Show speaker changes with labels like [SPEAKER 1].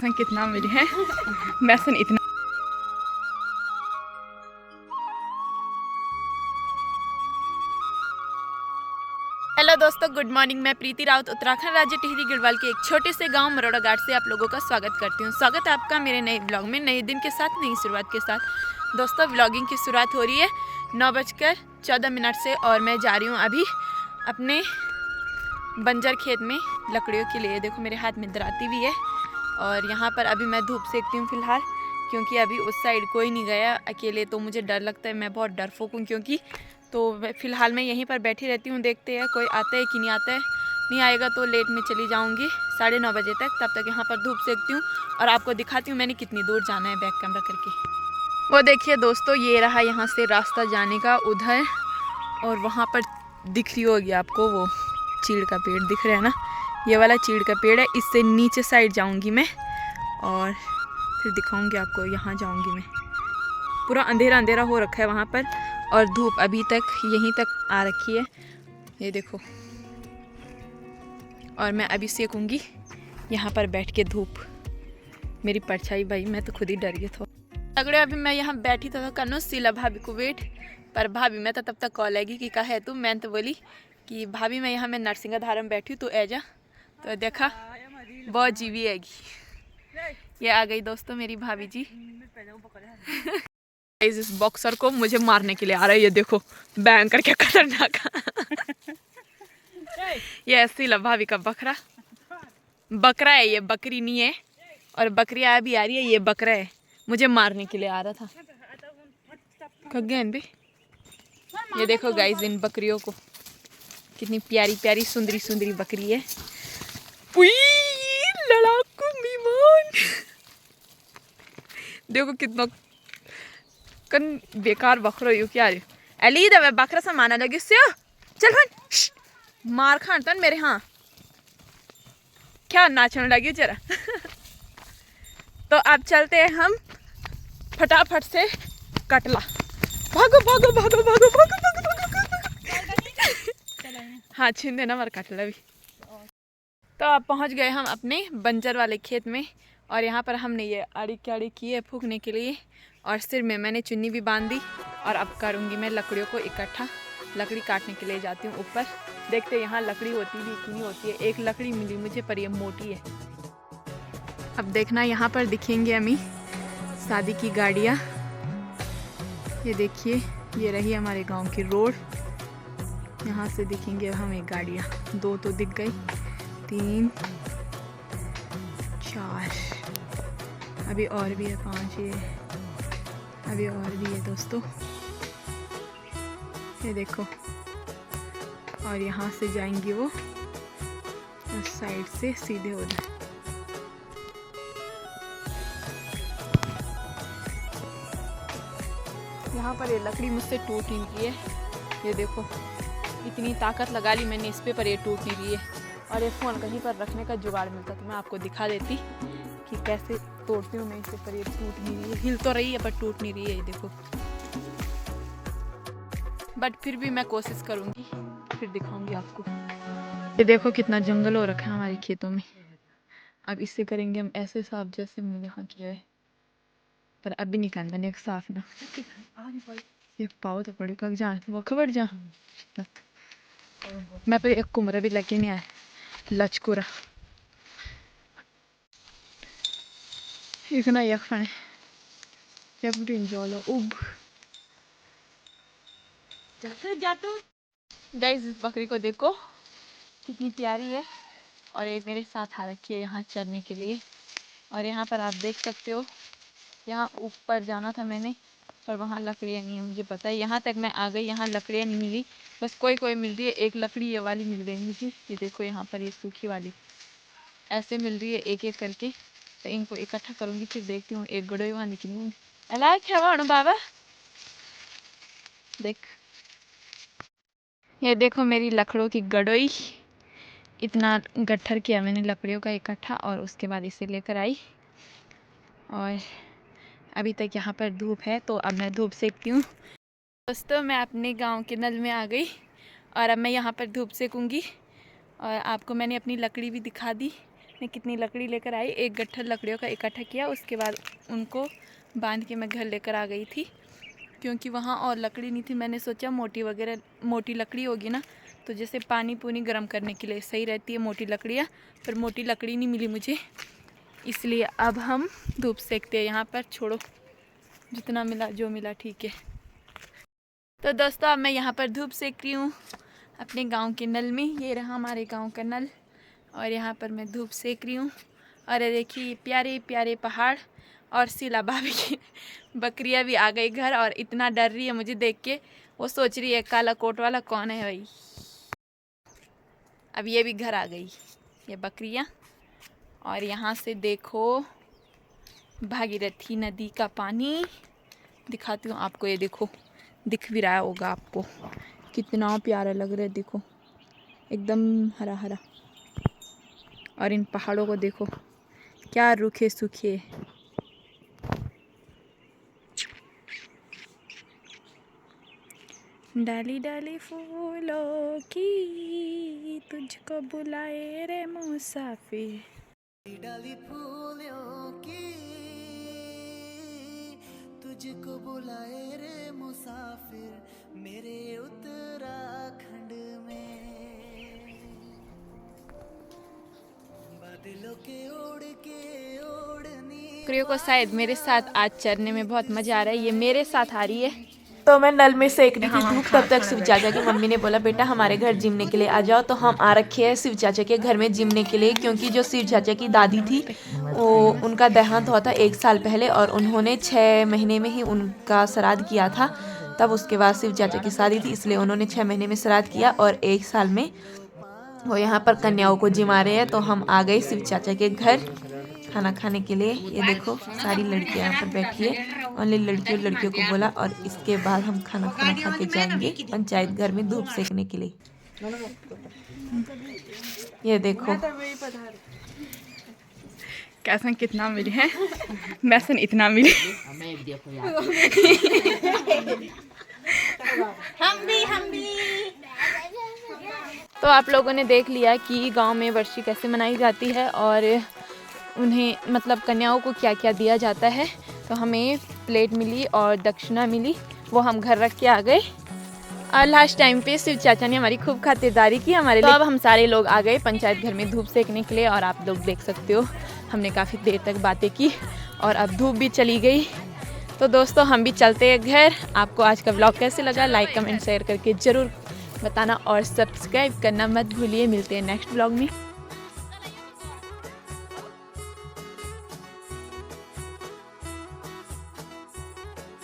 [SPEAKER 1] बेसन कितना मिले हैं। बेसन इतना। हेलो दोस्तों, गुड मॉर्निंग। मैं प्रीति राउत उत्तराखंड राज्य टिहरी गढ़वाल के एक छोटे से गांव मरोड़ा घाट से आप लोगों का स्वागत करती हूं। स्वागत है आपका मेरे नए ब्लॉग में, नए दिन के साथ, नई शुरुआत के साथ। दोस्तों, ब्लॉगिंग की शुरुआत हो रही है 9:14 से और मैं जा रही हूं अभी अपने बंजर खेत में लकड़ियों के लिए। देखो मेरे हाथ में दराती भी है और यहाँ पर अभी मैं धूप सेकती हूँ फ़िलहाल, क्योंकि अभी उस साइड कोई नहीं गया अकेले, तो मुझे डर लगता है। मैं बहुत डरपोक हूँ क्योंकि, तो फ़िलहाल मैं यहीं पर बैठी रहती हूँ। देखते हैं कोई आता है कि नहीं आता है। नहीं आएगा तो लेट में चली जाऊँगी 9:30 बजे तक। तब तक यहाँ पर धूप सेकती हूँ और आपको दिखाती हूँ मैंने कितनी दूर जाना है बैक कैमरा करके। वो देखिए दोस्तों, ये रहा यहाँ से रास्ता जाने का उधर, और वहाँ पर दिख रही होगी आपको वो चीड़ का पेड़ दिख रहा है ना, ये वाला चीड़ का पेड़ है। इससे नीचे साइड जाऊंगी मैं और फिर दिखाऊंगी आपको। यहाँ जाऊंगी मैं। पूरा अंधेरा अंधेरा हो रखा है वहाँ पर और धूप अभी तक यहीं तक आ रखी है, ये देखो। और मैं अभी सेकूंगी यहाँ पर बैठ के धूप। मेरी परछाई भाई, मैं तो खुद ही डर गई था। अगले अभी मैं यहाँ बैठी था कनो शीला भाभी को वेट, पर भाभी मैं तो तब तक कॉल आएगी कि कहा है तू। मैं तो बोली कि भाभी मैं यहाँ मैं नरसिंह धारा में बैठी हूँ, तो आ जा। तो देखा बहुत जीवी आएगी। ये आ गई दोस्तों मेरी भाभी जी। इस बॉक्सर को मुझे मारने के लिए आ रहा है, ये देखो बैंग करके खतरनाक। ये ऐसी भाभी का बकरा है, ये बकरी नहीं है। और बकरियां भी आ रही है, ये बकरा है, मुझे मारने के लिए आ रहा था। खगेन भी ये देखो गाइस, इन बकरियों को, कितनी प्यारी प्यारी सुंदरी सुंदरी बकरी है। लड़ाकू विमान। देखो कितना कन बेकार बकरो यू क्या रे। अली दवे बकरा सा माना लगी से चल फन मार खान तन मेरे। हाँ क्या नाचने लगी जरा। तो अब चलते हैं हम फटाफट से कटला। भागो भागो भागो भागो भागो भागो भागो। हाँ छीन देना मर कटला भी। तो अब पहुंच गए हम अपने बंजर वाले खेत में और यहाँ पर हमने ये आड़ी क्याड़ी की है फूकने के लिए, और सिर में मैंने चुन्नी भी बांध दी। और अब करूँगी मैं लकड़ियों को इकट्ठा। लकड़ी काटने के लिए जाती हूँ ऊपर। देखते यहाँ लकड़ी होती भी कि नहीं होती है। एक लकड़ी मिली मुझे पर ये मोटी है। अब देखना यहाँ पर दिखेंगे हमें शादी की गाड़ियाँ। ये देखिए, ये रही हमारे गांव की रोड। यहाँ से दिखेंगे हमें गाड़ियाँ। 2 तो दिख गई, 3 4, अभी और भी है 5, ये अभी और भी है दोस्तों, ये देखो। और यहाँ से जाएंगी वो उस साइड से सीधे उधर। यहाँ पर ये लकड़ी मुझसे टूट नहीं रही है, ये देखो। इतनी ताकत लगा ली मैंने इस पे, पर ये टूट नहीं रही है। और ये फ़ोन कहीं पर रखने का जुगाड़ मिलता तो मैं आपको दिखा देती कि कैसे तोड़ती हूँ मैं इसे, पर ये टूट नहीं रही है। हिल तो रही है पर टूट नहीं रही है, ये देखो। बट फिर भी मैं कोशिश करूँगी, फिर दिखाऊंगी आपको। ये देखो कितना जंगल हो रखा है हमारे खेतों में। अब इससे करेंगे हम ऐसे साफ जैसे मैंने यहाँ किया है, पर अभी नहीं करना एक साफ ना। एक पाओ तो पड़ी कब जा वो खबर जा। मैं पे एक कुमरा भी लगे नहीं आया लचकुरा। इतना यखने जब जोलो उब जाते गाइस, इस बकरी को देखो कितनी प्यारी है। और एक मेरे साथ आ रखी है यहाँ चरने के लिए। और यहाँ पर आप देख सकते हो, यहाँ ऊपर जाना था मैंने, पर वहाँ लकड़ियाँ नहीं है। मुझे पता है यहाँ तक मैं आ गई, यहाँ लकड़ियाँ नहीं मिली, बस कोई कोई मिल रही है। एक लकड़ी ये वाली मिल रही मुझे, ये देखो यहाँ पर ये सूखी वाली ऐसे मिल रही है एक एक करके। तो इनको इकट्ठा करूँगी, फिर देखती हूँ एक गड़ोई वहाँ निकली। अला क्या बाबा देख, ये देखो मेरी लकड़ों की गड़ोई। इतना गट्ठर किया मैंने लकड़ियों का इकट्ठा और उसके बाद इसे लेकर आई। और अभी तक यहाँ पर धूप है तो अब मैं धूप सेकती हूँ। दोस्तों, मैं अपने गांव के नल में आ गई और अब मैं यहाँ पर धूप सेकूँगी। और आपको मैंने अपनी लकड़ी भी दिखा दी, मैं कितनी लकड़ी लेकर आई, एक गट्ठर लकड़ियों का इकट्ठा किया। उसके बाद उनको बांध के मैं घर लेकर आ गई थी, क्योंकि वहाँ और लकड़ी नहीं थी। मैंने सोचा मोटी लकड़ी होगी ना, तो जैसे पानी पूनी गर्म करने के लिए सही रहती है मोटी लकड़ियाँ, पर मोटी लकड़ी नहीं मिली मुझे, इसलिए अब हम धूप सेकते हैं यहाँ पर। छोड़ो, जितना मिला जो मिला ठीक है। तो दोस्तों अब मैं यहाँ पर धूप सेक रही हूँ अपने गांव के नल में। ये रहा हमारे गांव का नल, और यहाँ पर मैं धूप सेक रही हूँ। और देखिए प्यारे प्यारे पहाड़, और शीला भाभी की बकरियाँ भी आ गई घर, और इतना डर रही है मुझे देख के। वो सोच रही है काला कोट वाला कौन है भाई। अब ये भी घर आ गई, ये बकरियाँ। और यहाँ से देखो भागीरथी नदी का पानी दिखाती हूँ आपको। ये देखो, दिख भी रहा होगा आपको, कितना प्यारा लग रहा है। देखो एकदम हरा हरा। और इन पहाड़ों को देखो, क्या रूखे सूखे। डाली डाली फूलों की तुझको बुलाए रे मुसाफिर।
[SPEAKER 2] डाली फूलों की तुझको बुलाए रे मुसाफिर, मेरे उत्तराखंड में बादलों के ओढ़नी।
[SPEAKER 1] बकरियों को शायद मेरे साथ आज चरने में बहुत मजा आ रहा है। ये मेरे साथ आ रही है, तो मैं नल में सेक रही थी धूप। तब तक शिव चाचा की मम्मी ने बोला बेटा हमारे घर जिमने के लिए आ जाओ। तो हम आ रखे हैं शिव चाचा के घर में जिमने के लिए, क्योंकि जो शिव चाचा की दादी थी वो उनका देहांत हुआ था 1 साल पहले, और उन्होंने 6 महीने में ही उनका श्राद्ध किया था। तब उसके बाद शिव चाचा की शादी थी, इसलिए उन्होंने 6 महीने में श्राद्ध किया, और 1 साल में वो यहाँ पर कन्याओं को जिमा रहे हैं। तो हम आ गए शिव चाचा के घर खाना खाने के लिए। ये देखो सारी लड़कियां यहाँ पर बैठी है, ओनली लड़कियों को बोला। और इसके बाद हम खाना खा के जाएंगे पंचायत घर में धूप सेकने के लिए। ये देखो कैसा कितना मिले हैं, मैसन इतना मिले। हम भी तो आप लोगों ने देख लिया कि गांव में वर्षी कैसे मनाई जाती है, और उन्हें मतलब कन्याओं को क्या क्या दिया जाता है। तो हमें प्लेट मिली और दक्षिणा मिली, वो हम घर रख के आ गए। और लास्ट टाइम पे शिव चाचा ने हमारी खूब खातिरदारी की हमारे लिए। तो अब हम सारे लोग आ गए पंचायत घर में धूप सेकने के लिए, और आप लोग देख सकते हो हमने काफ़ी देर तक बातें की, और अब धूप भी चली गई। तो दोस्तों हम भी चलते हैं घर। आपको आज का व्लॉग कैसे लगा लाइक कमेंट शेयर करके ज़रूर बताना, और सब्सक्राइब करना मत भूलिए। मिलते हैं नेक्स्ट व्लॉग में।